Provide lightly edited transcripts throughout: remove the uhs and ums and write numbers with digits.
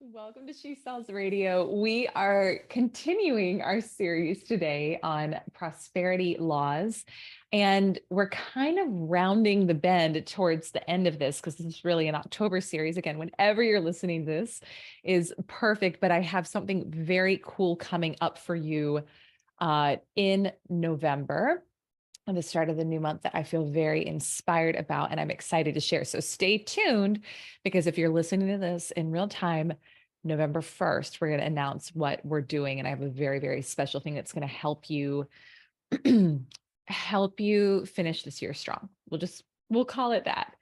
Welcome to She Sells Radio. We are continuing our series today on prosperity laws, and we're kind of rounding the bend towards the end of this because this is really an October series. Again, whenever you're listening, this is perfect, but I have something very cool coming up for you in November, at the start of the new month, that I feel very inspired about and I'm excited to share. So stay tuned, because if you're listening to this in real time, November 1st, we're going to announce what we're doing. And I have a very, very special thing that's going to help you help you finish this year strong. We'll call it that.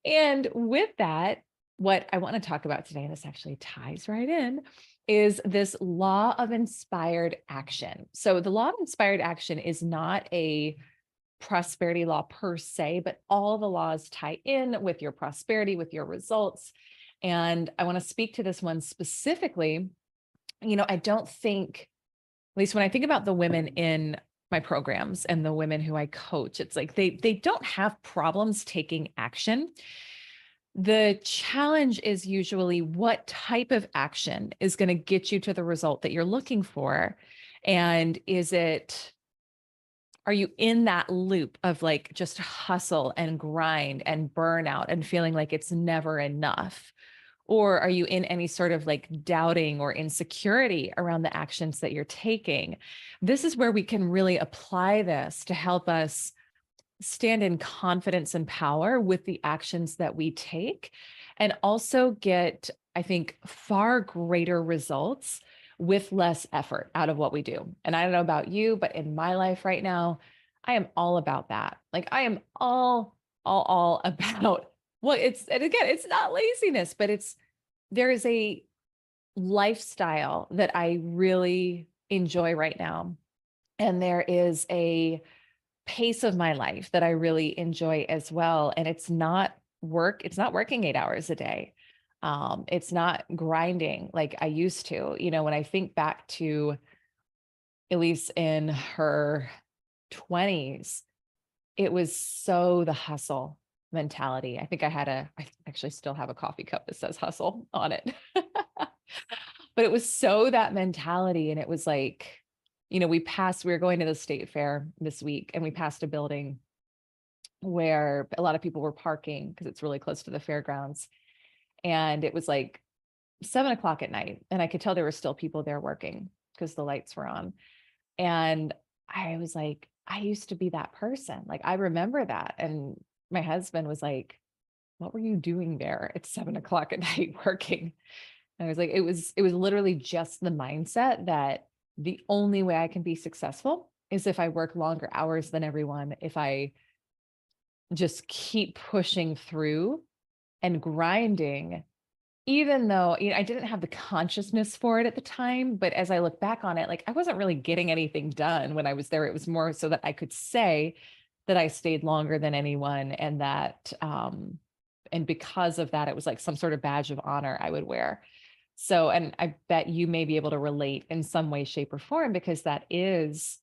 And with that, what I want to talk about today, and this actually ties right in, is this law of inspired action. So the law of inspired action is not a prosperity law per se, but all the laws tie in with your prosperity, with your results. And I want to speak to this one specifically. I don't think, at least when I think about the women in my programs and the women who I coach, it's like they don't have problems taking action. The challenge is usually what type of action is going to get you to the result that you're looking for. And are you in that loop of like just hustle and grind and burnout and feeling like it's never enough? Or are you in any sort of like doubting or insecurity around the actions that you're taking? This is where we can really apply this to help us stand in confidence and power with the actions that we take, and also get, I think, far greater results with less effort out of what we do. And I don't know about you, but in my life right now, I am all about that. Like I am all about, well, and again, it's not laziness, but there is a lifestyle that I really enjoy right now. And there is a pace of my life that I really enjoy as well. And it's not working 8 hours a day. It's not grinding like I used to. When I think back to Elyse in her 20s, it was so the hustle mentality. I think I actually still have a coffee cup that says hustle on it. But it was so that mentality. And it was like, we were going to the state fair this week, and we passed a building where a lot of people were parking because it's really close to the fairgrounds. And it was like 7 o'clock at night. And I could tell there were still people there working because the lights were on. And I was like, I used to be that person. Like, I remember that. And my husband was like, what were you doing there at 7 o'clock at night working? And I was like, it was literally just the mindset that the only way I can be successful is if I work longer hours than everyone, if I just keep pushing through and grinding, even though I didn't have the consciousness for it at the time. But as I look back on it, like I wasn't really getting anything done when I was there. It was more so that I could say that I stayed longer than anyone, and that, and because of that, it was like some sort of badge of honor I would wear. So, and I bet you may be able to relate in some way, shape, or form, because that is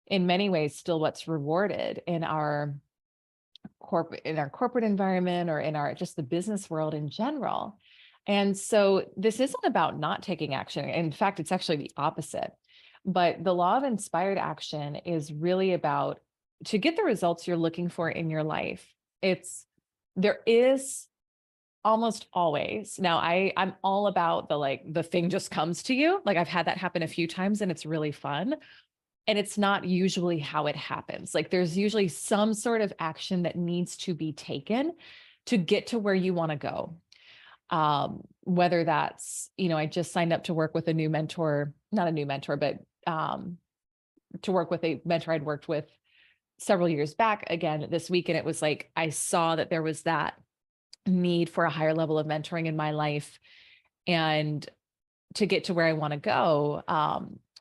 in many ways still what's rewarded in our corporate environment, or in our just the business world in general. And so this isn't about not taking action. In fact, it's actually the opposite. But the law of inspired action is really about, to get the results you're looking for in your life. There is almost always. Now I'm all about the thing just comes to you. Like I've had that happen a few times and it's really fun. And it's not usually how it happens. Like there's usually some sort of action that needs to be taken to get to where you want to go. Whether that's, I just signed up to work with a new mentor, not a new mentor, but to work with a mentor I'd worked with several years back again this week. And it was like, I saw that there was that need for a higher level of mentoring in my life. And to get to where I want to go,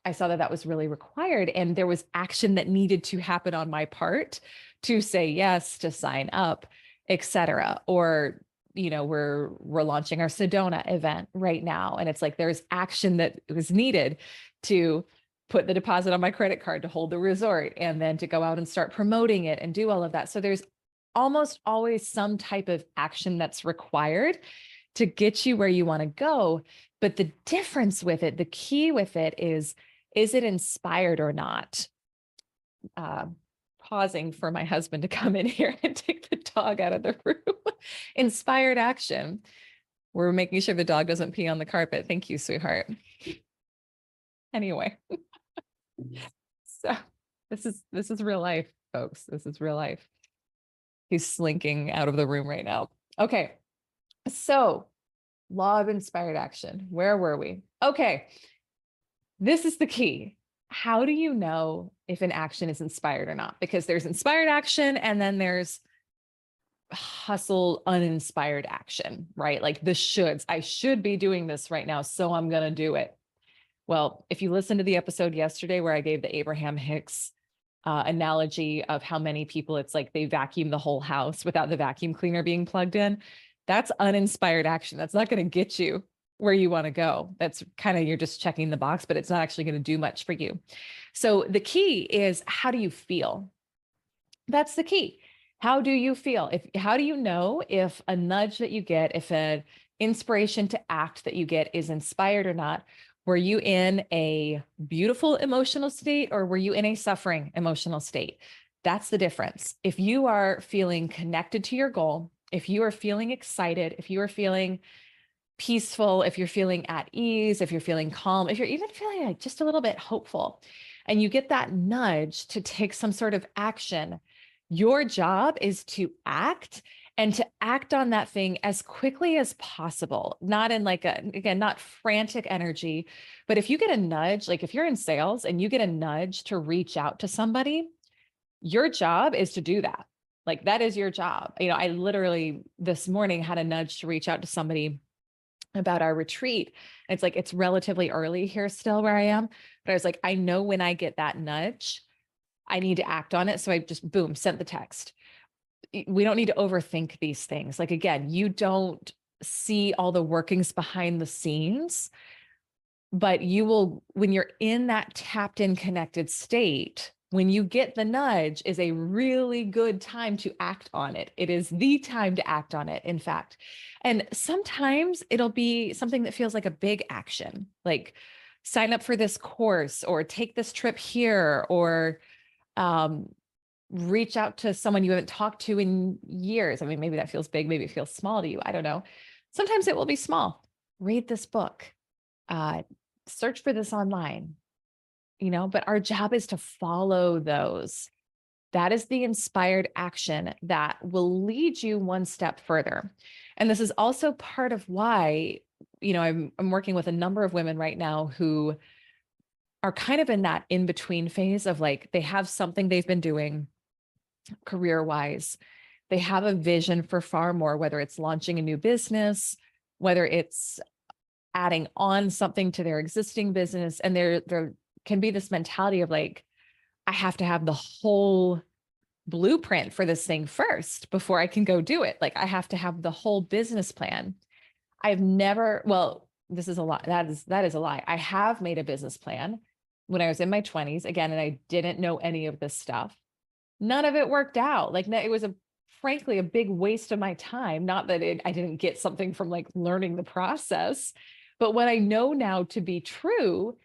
I saw that was really required. And there was action that needed to happen on my part to say yes, to sign up, etc. Or, we're launching our Sedona event right now. And it's like, there's action that was needed to put the deposit on my credit card to hold the resort, and then to go out and start promoting it and do all of that. So there's almost always some type of action that's required to get you where you want to go. But the difference with it, the key with it is it inspired or not? Pausing for my husband to come in here and take the dog out of the room. Inspired action. We're making sure the dog doesn't pee on the carpet. Thank you, sweetheart. Anyway, so this is real life, folks. This is real life. He's slinking out of the room right now. Okay. So law of inspired action. Where were we? Okay. This is the key. How do you know if an action is inspired or not? Because there's inspired action and then there's hustle, uninspired action, right? Like the shoulds. I should be doing this right now, so I'm going to do it. Well, if you listened to the episode yesterday where I gave the Abraham Hicks analogy of how many people it's like they vacuum the whole house without the vacuum cleaner being plugged in, that's uninspired action. That's not going to get you where you want to go. That's kind of, you're just checking the box, but it's not actually going to do much for you. So the key is, how do you feel? That's the key. How do you feel? How do you know if a nudge that you get, if an inspiration to act that you get is inspired or not? Were you in a beautiful emotional state or were you in a suffering emotional state? That's the difference. If you are feeling connected to your goal, if you are feeling excited, if you are feeling peaceful, if you're feeling at ease, if you're feeling calm, if you're even feeling like just a little bit hopeful, and you get that nudge to take some sort of action, your job is to act and to act on that thing as quickly as possible, not in like again, not frantic energy, but if you get a nudge, like if you're in sales and you get a nudge to reach out to somebody, your job is to do that. Like that is your job. I literally this morning had a nudge to reach out to somebody about our retreat. And it's like, it's relatively early here still where I am, but I was like, I know when I get that nudge, I need to act on it. So I just, boom, sent the text. We don't need to overthink these things. Like, again, you don't see all the workings behind the scenes, but you will, when you're in that tapped in connected state, when you get the nudge is a really good time to act on it. It is the time to act on it, in fact. And sometimes it'll be something that feels like a big action, like sign up for this course or take this trip here, or reach out to someone you haven't talked to in years. I mean, maybe that feels big, maybe it feels small to you. I don't know. Sometimes it will be small. Read this book, search for this online, but our job is to follow those. That is the inspired action that will lead you one step further. And this is also part of why, I'm working with a number of women right now who are kind of in that in-between phase of like, they have something they've been doing career-wise. They have a vision for far more, whether it's launching a new business, whether it's adding on something to their existing business. And there can be this mentality of like, I have to have the whole blueprint for this thing first before I can go do it. Like I have to have the whole business plan. This is a lie. That is a lie. I have made a business plan when I was in my 20s again, and I didn't know any of this stuff. None of it worked out. Like it was frankly, a big waste of my time. Not that I didn't get something from like learning the process, but what I know now to be true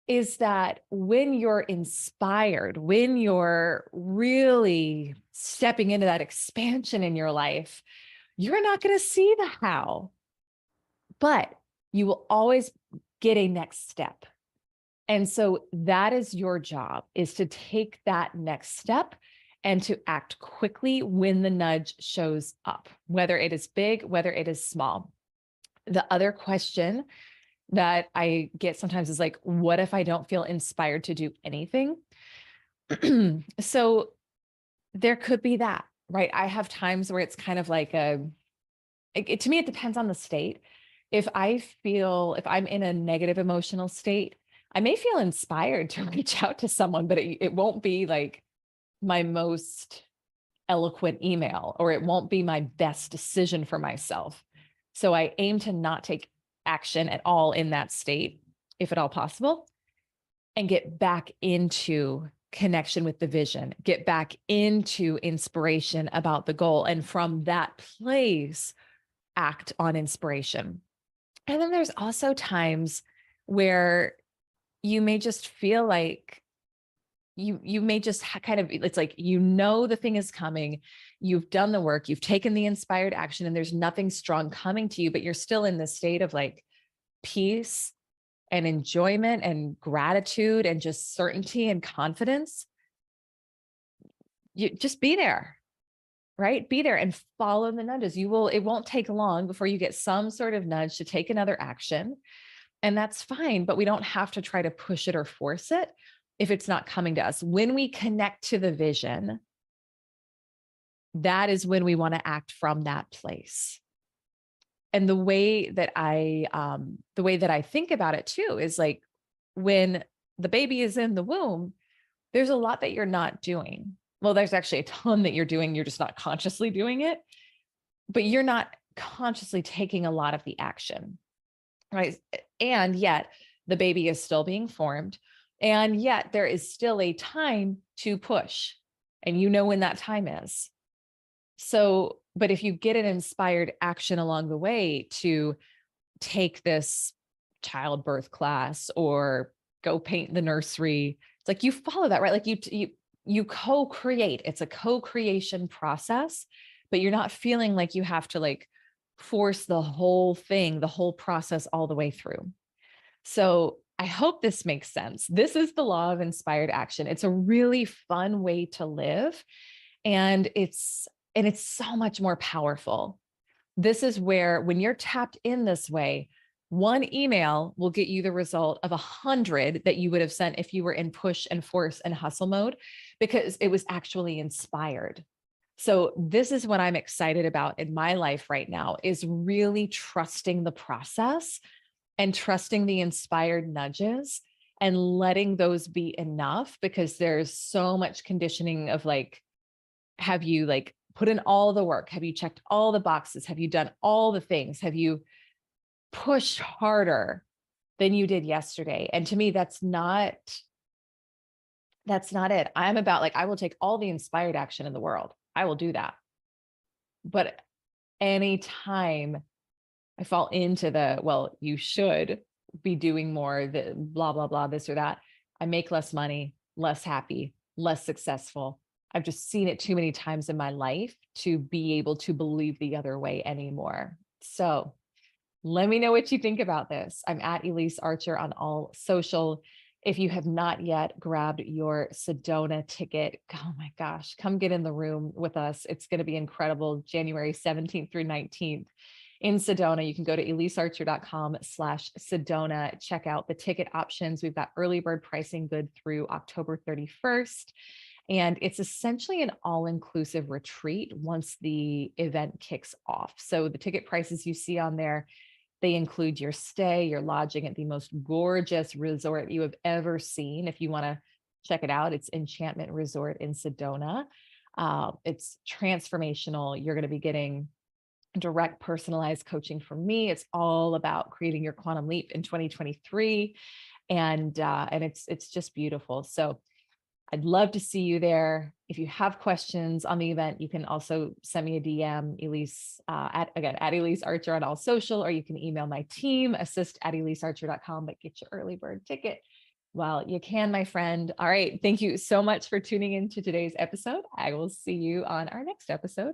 is that when you're inspired, when you're really stepping into that expansion in your life, you're not going to see the how, but you will always get a next step. And so that is your job, is to take that next step and to act quickly when the nudge shows up, whether it is big, whether it is small. The other question that I get sometimes is like, what if I don't feel inspired to do anything? So there could be that, right? I have times where it's kind of like to me, it depends on the state. If I'm in a negative emotional state, I may feel inspired to reach out to someone, but it won't be like my most eloquent email, or it won't be my best decision for myself. So I aim to not take action at all in that state, if at all possible, and get back into connection with the vision, get back into inspiration about the goal. And from that place, act on inspiration. And then there's also times where you may just feel like you may just kind of, it's like, the thing is coming, you've done the work, you've taken the inspired action, and there's nothing strong coming to you, but you're still in this state of like peace and enjoyment and gratitude and just certainty and confidence. You just be there, right? Be there and follow the nudges. It won't take long before you get some sort of nudge to take another action. And that's fine, but we don't have to try to push it or force it if it's not coming to us. When we connect to the vision, that is when we want to act from that place. And the way that I think about it too is like, when the baby is in the womb, there's a lot that you're not doing. Well, there's actually a ton that you're doing. You're just not consciously doing it, but you're not consciously taking a lot of the action, right? And yet the baby is still being formed. And yet there is still a time to push. And you know when that time is. So, but if you get an inspired action along the way to take this childbirth class or go paint the nursery, it's like you follow that, right? Like you co-create. It's a co-creation process, but you're not feeling like you have to like force the whole thing, the whole process all the way through. So I hope this makes sense. This is the law of inspired action. It's a really fun way to live. And it's so much more powerful. This is where, when you're tapped in this way, one email will get you the result of 100 that you would have sent if you were in push and force and hustle mode, because it was actually inspired. So this is what I'm excited about in my life right now, is really trusting the process and trusting the inspired nudges and letting those be enough, because there's so much conditioning of like, have you like put in all the work? Have you checked all the boxes? Have you done all the things? Have you pushed harder than you did yesterday? And to me, that's not it. I'm about like, I will take all the inspired action in the world. I will do that. But anytime I fall into well, you should be doing more, the blah, blah, blah, this or that, I make less money, less happy, less successful. I've just seen it too many times in my life to be able to believe the other way anymore. So let me know what you think about this. I'm at Elyse Archer on all social. If you have not yet grabbed your Sedona ticket, oh my gosh, come get in the room with us. It's going to be incredible. January 17th through 19th in Sedona. You can go to ElyseArcher.com/Sedona. Check out the ticket options. We've got early bird pricing good through October 31st. And it's essentially an all-inclusive retreat once the event kicks off. So the ticket prices you see on there, they include your stay, your lodging at the most gorgeous resort you have ever seen. If you want to check it out, it's Enchantment Resort in Sedona. It's transformational. You're going to be getting direct personalized coaching from me. It's all about creating your quantum leap in 2023. And it's just beautiful. So I'd love to see you there. If you have questions on the event, you can also send me a DM, Elyse, at Elyse Archer on all social, or you can email my team, assist@ElyseArcher.com, but get your early bird ticket while you can, my friend. All right. Thank you so much for tuning into today's episode. I will see you on our next episode.